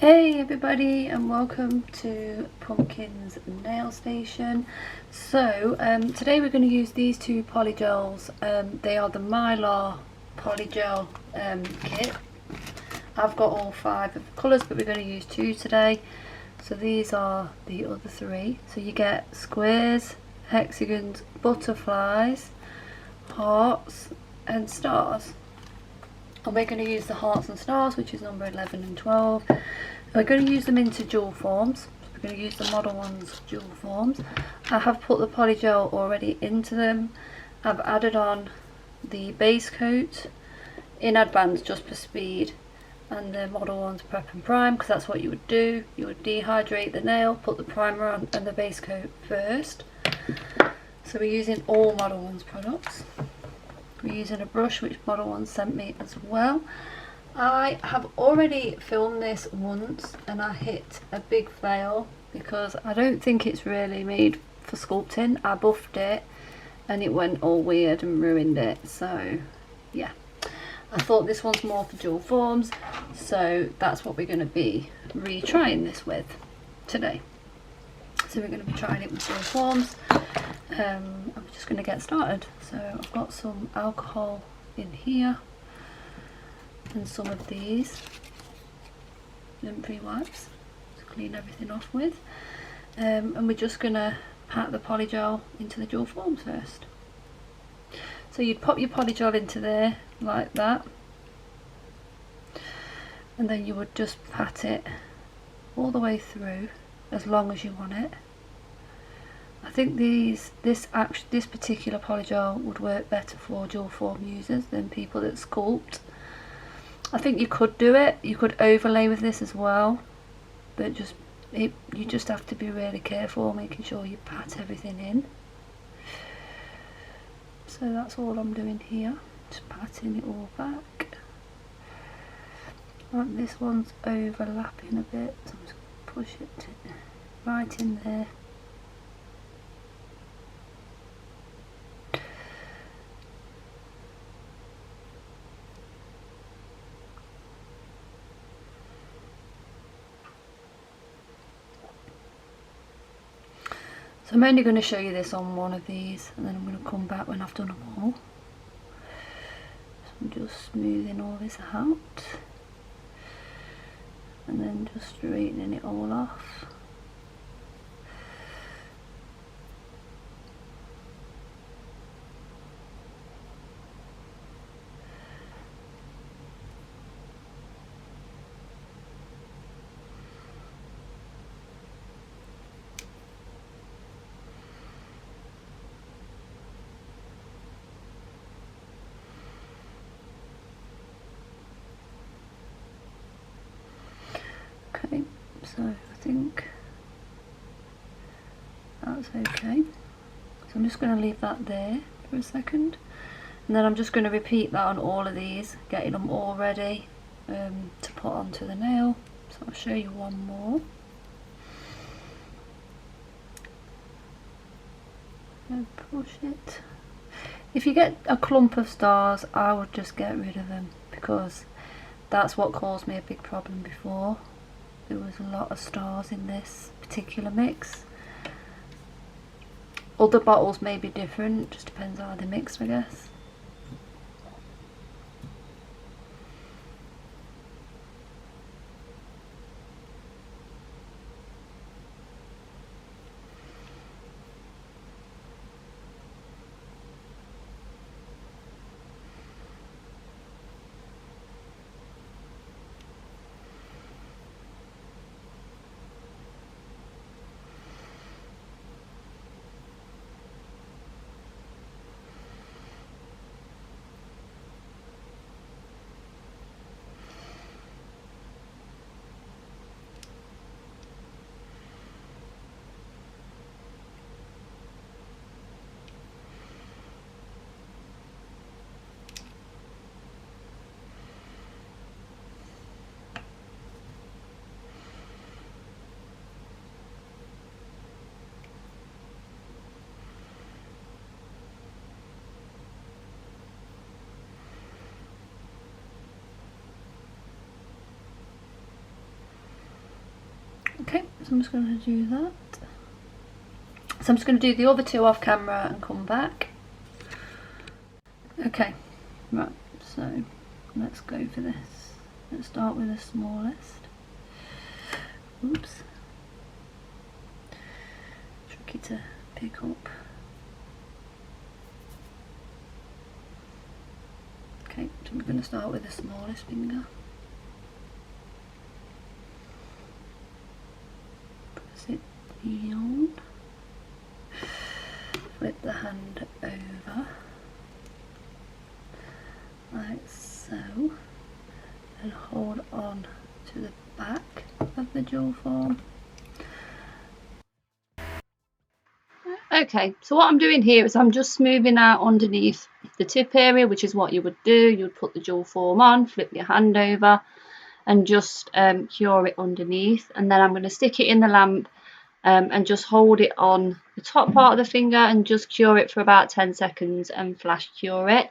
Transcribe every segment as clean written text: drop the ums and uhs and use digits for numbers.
Hey everybody, and welcome to Pumpkin's Nail Station. So today we're going to use these two polygels. They are the Mylar polygel kit. I've got all 5 of the colours, but we're going to use 2 today. So these are the other 3. So you get squares, hexagons, butterflies, hearts and stars. And we're going to use the hearts and stars, which is number 11 and 12. And we're going to use them into dual forms. So we're going to use the MODELONES dual forms. I have put the polygel already into them. I've added on the base coat in advance just for speed, and the MODELONES prep and prime, because that's what you would do. You would dehydrate the nail, put the primer on and the base coat first. So we're using all MODELONES products. We're using a brush which MODELONES sent me as well. I have already filmed this once and I hit a big fail because I don't think it's really made for sculpting. I buffed it and it went all weird and ruined it. So yeah, I thought this one's more for dual forms, so that's what we're going to be retrying this with today. So we're going to be trying it with dual forms. I'm just going to get started. So I've got some alcohol in here and some of these lint-free wipes to clean everything off with, and we're just going to pat the polygel into the dual forms first. So you'd pop your polygel into there like that, and then you would just pat it all the way through as long as you want it. I think this particular polygel would work better for dual form users than people that sculpt. I think you could do it, you could overlay with this as well, but you just have to be really careful making sure you pat everything in. So that's all I'm doing here, just patting it all back. Like this one's overlapping a bit, so I'm just going to push it right in there. So I'm only going to show you this on one of these, and then I'm going to come back when I've done them all. So I'm just smoothing all this out and then just straightening it all off. Okay, so I think that's okay. So I'm just going to leave that there for a second, and then I'm just going to repeat that on all of these, getting them all ready to put onto the nail. So I'll show you one more. And push it. If you get a clump of stars, I would just get rid of them, because that's what caused me a big problem before. There was a lot of stars in this particular mix. Other bottles may be different, just depends how they're mixed, I guess. Okay, so I'm just going to do that. So I'm just going to do the other two off camera and come back. Okay, right, so let's go for this. Let's start with the smallest. Oops. Tricky to pick up. Okay, so we're going to start with the smallest finger. Press it down. Flip the hand over, like so, and hold on to the back of the jewel form. Okay, so what I'm doing here is I'm just smoothing out underneath the tip area, which is what you would do. You would put the jewel form on, flip your hand over, and just cure it underneath. And then I'm going to stick it in the lamp and just hold it on the top part of the finger and just cure it for about 10 seconds and flash cure it.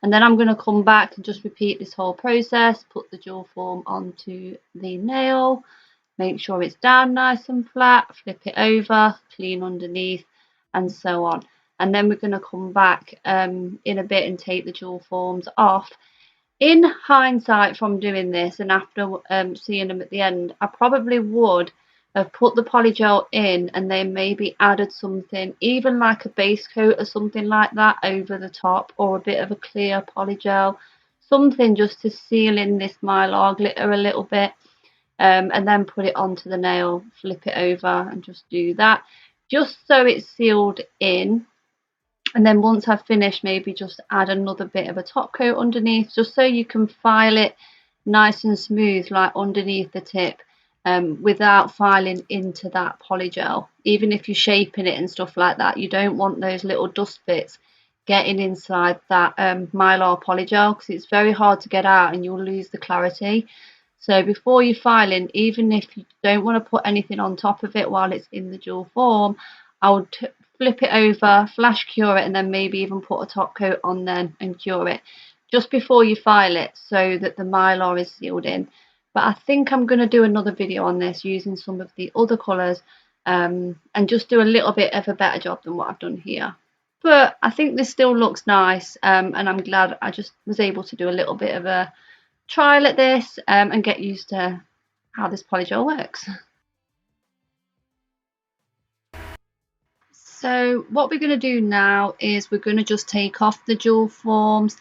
And then I'm going to come back and just repeat this whole process, put the jewel form onto the nail, make sure it's down nice and flat, flip it over, clean underneath, and so on. And then we're going to come back in a bit and take the jewel forms off. In hindsight from doing this and after seeing them at the end, I probably would have put the polygel in and then maybe added something, even like a base coat or something like that over the top, or a bit of a clear polygel, something just to seal in this Mylar glitter a little bit, and then put it onto the nail, flip it over and just do that, just so it's sealed in. And then once I've finished, maybe just add another bit of a top coat underneath, just so you can file it nice and smooth, like underneath the tip, without filing into that polygel. Even if you're shaping it and stuff like that, you don't want those little dust bits getting inside that Mylar polygel, because it's very hard to get out and you'll lose the clarity. So before you file in, even if you don't want to put anything on top of it while it's in the jewel form, I would flip it over, flash cure it, and then maybe even put a top coat on then and cure it just before you file it, so that the Mylar is sealed in. But I think I'm going to do another video on this using some of the other colours, and just do a little bit of a better job than what I've done here. But I think this still looks nice, and I'm glad I just was able to do a little bit of a trial at this, and get used to how this polygel works. So what we're going to do now is we're going to just take off the jewel forms,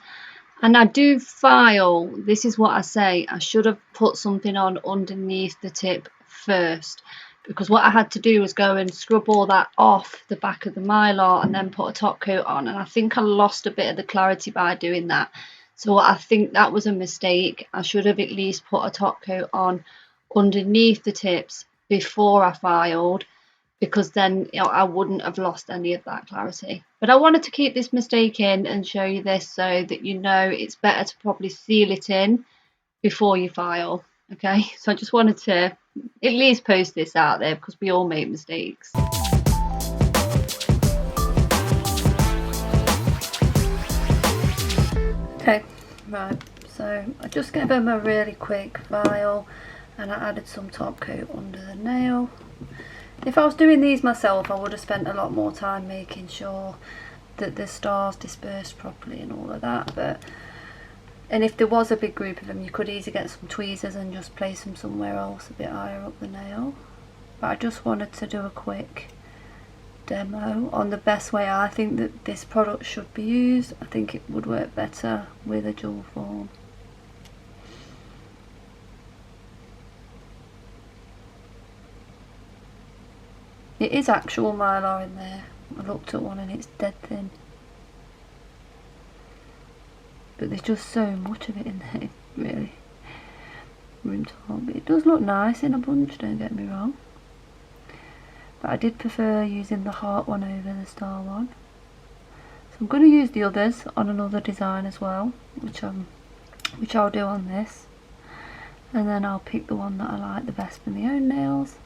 and I do file. This is what I say, I should have put something on underneath the tip first, because what I had to do was go and scrub all that off the back of the Mylar and then put a top coat on, and I think I lost a bit of the clarity by doing that. So I think that was a mistake. I should have at least put a top coat on underneath the tips before I filed, because then, you know, I wouldn't have lost any of that clarity. But I wanted to keep this mistake in and show you this, so that you know it's better to probably seal it in before you file. Okay, so I just wanted to at least post this out there, because we all make mistakes. Okay, right, so I just gave them a really quick file and I added some top coat under the nail. If I was doing these myself, I would have spent a lot more time making sure that the stars dispersed properly and all of that. And if there was a big group of them, you could easily get some tweezers and just place them somewhere else a bit higher up the nail. But I just wanted to do a quick demo on the best way I think that this product should be used. I think it would work better with a jewel form. It is actual Mylar in there. I looked at one and it's dead thin. But there's just so much of it in there, really. Room to hold. But it does look nice in a bunch, don't get me wrong. But I did prefer using the heart one over the star one. So I'm going to use the others on another design as well, which I'll do on this. And then I'll pick the one that I like the best for my own nails,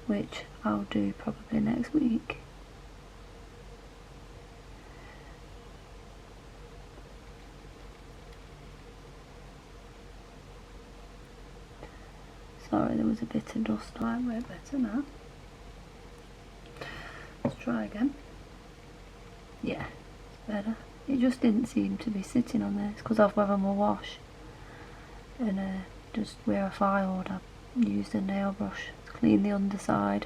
which I'll do probably next week. Sorry, there was was a bit of dust. Might work better now. Let's try again. Yeah, it's better. It just didn't seem to be sitting on there. It's because I've given them a wash, and just where I filed, I used a nail brush to clean the underside.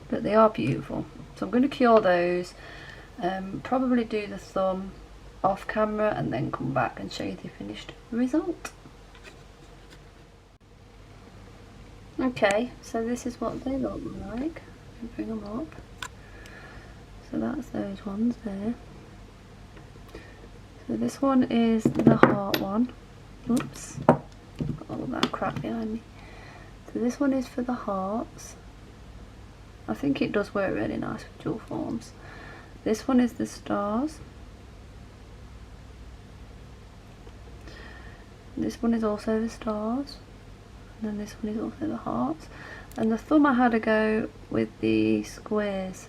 But they are beautiful, so I'm going to cure those. Probably do the thumb off camera and then come back and show you the finished result. Okay, so this is what they look like. Bring them up. So that's those ones there. So this one is the heart one. Oops, got all that crap behind me. So this one is for the hearts. I think it does work really nice with dual forms. This one is the stars. This one is also the stars. And then this one is also the hearts. And the thumb I had to go with the squares.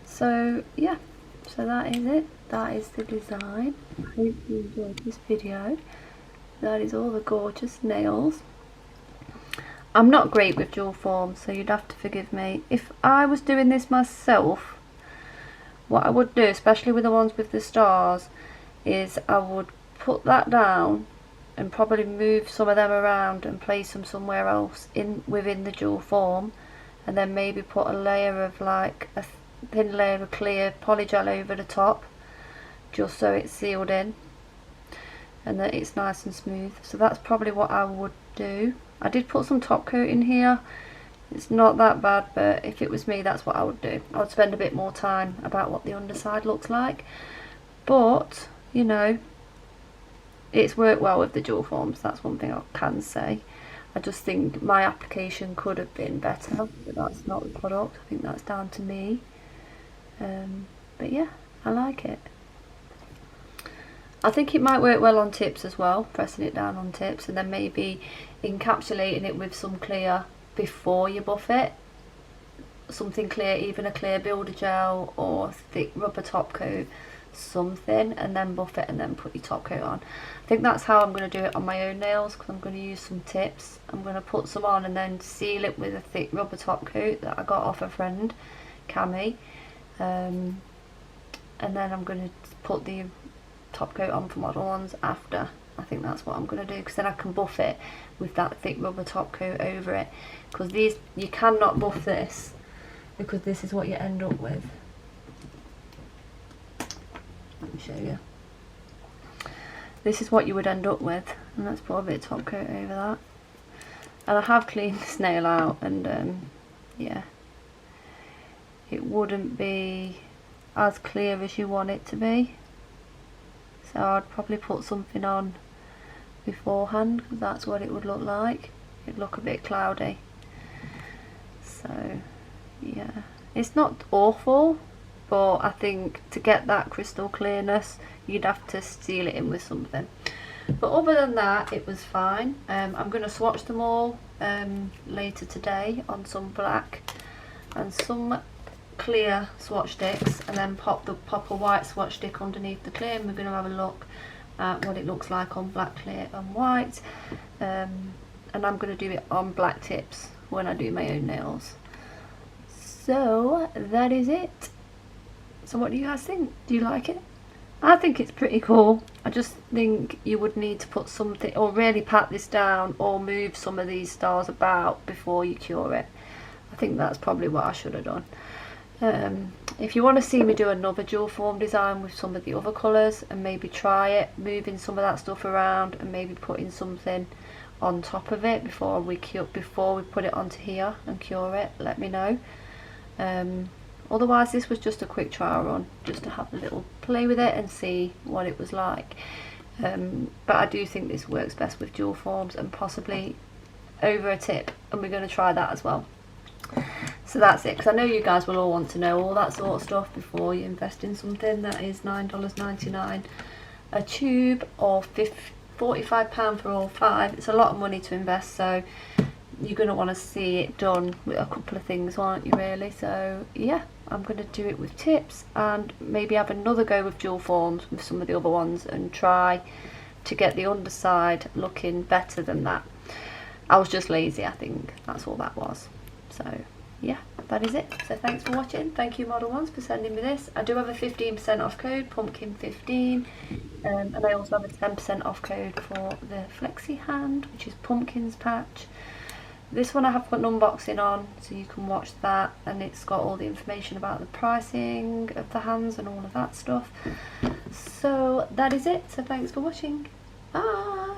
So yeah, so that is it. That is the design. I hope you enjoyed this video. That is all the gorgeous nails. I'm not great with dual forms, so you'd have to forgive me. If I was doing this myself, what I would do, especially with the ones with the stars, is I would put that down and probably move some of them around and place them somewhere else within the dual form, and then maybe put a layer of like a thin layer of clear polygel over the top, just so it's sealed in and that it's nice and smooth. So that's probably what I would do. I did put some top coat in here. It's not that bad, but if it was me, that's what I would do. I would spend a bit more time about what the underside looks like, but you know, it's worked well with the dual forms. That's one thing I can say. I just think my application could have been better, but that's not the product. I think that's down to me. But yeah, I like it. I think it might work well on tips as well, pressing it down on tips and then maybe encapsulating it with some clear before you buff it. Something clear, even a clear builder gel or thick rubber top coat, something, and then buff it and then put your top coat on. I think that's how I'm going to do it on my own nails, because I'm going to use some tips. I'm going to put some on and then seal it with a thick rubber top coat that I got off a friend, Cami. And then I'm going to put the top coat on for MODELONES after. I think that's what I'm going to do, because then I can buff it with that thick rubber top coat over it, because these, you cannot buff this, because this is what you end up with. Let me show you. This is what you would end up with, and let's put a bit of top coat over that. And I have cleaned this nail out, and yeah, it wouldn't be as clear as you want it to be, so I'd probably put something on beforehand, because that's what it would look like. It'd look a bit cloudy. So yeah, it's not awful, but I think to get that crystal clearness you'd have to seal it in with something. But other than that, it was fine. I'm going to swatch them all later today on some black and some clear swatch sticks, and then pop a white swatch stick underneath the clear, and we're going to have a look at what it looks like on black, clear and white. And I'm going to do it on black tips when I do my own nails. So that is it. So what do you guys think? Do you like it? I think it's pretty cool. I just think you would need to put something, or really pat this down, or move some of these stars about before you cure it. I think that's probably what I should have done. If you want to see me do another dual form design with some of the other colours and maybe try it, moving some of that stuff around and maybe putting something on top of it before we put it onto here and cure it, let me know. Otherwise, this was just a quick trial run, just to have a little play with it and see what it was like. But I do think this works best with dual forms and possibly over a tip, and we're going to try that as well. So that's it, because I know you guys will all want to know all that sort of stuff before you invest in something that is $9.99 a tube, or £45 for all 5. It's a lot of money to invest, so you're going to want to see it done with a couple of things, aren't you, really? So yeah, I'm going to do it with tips and maybe have another go with dual forms with some of the other ones and try to get the underside looking better than that. I was just lazy, I think that's all that was. So yeah, that is it. So thanks for watching. Thank you Model Ones for sending me this. I do have a 15% off code, pumpkin15, and I also have a 10% off code for the flexi hand, which is pumpkins patch. This one I have put an unboxing on, so you can watch that, and it's got all the information about the pricing of the hands and all of that stuff. So that is it. So thanks for watching. Bye.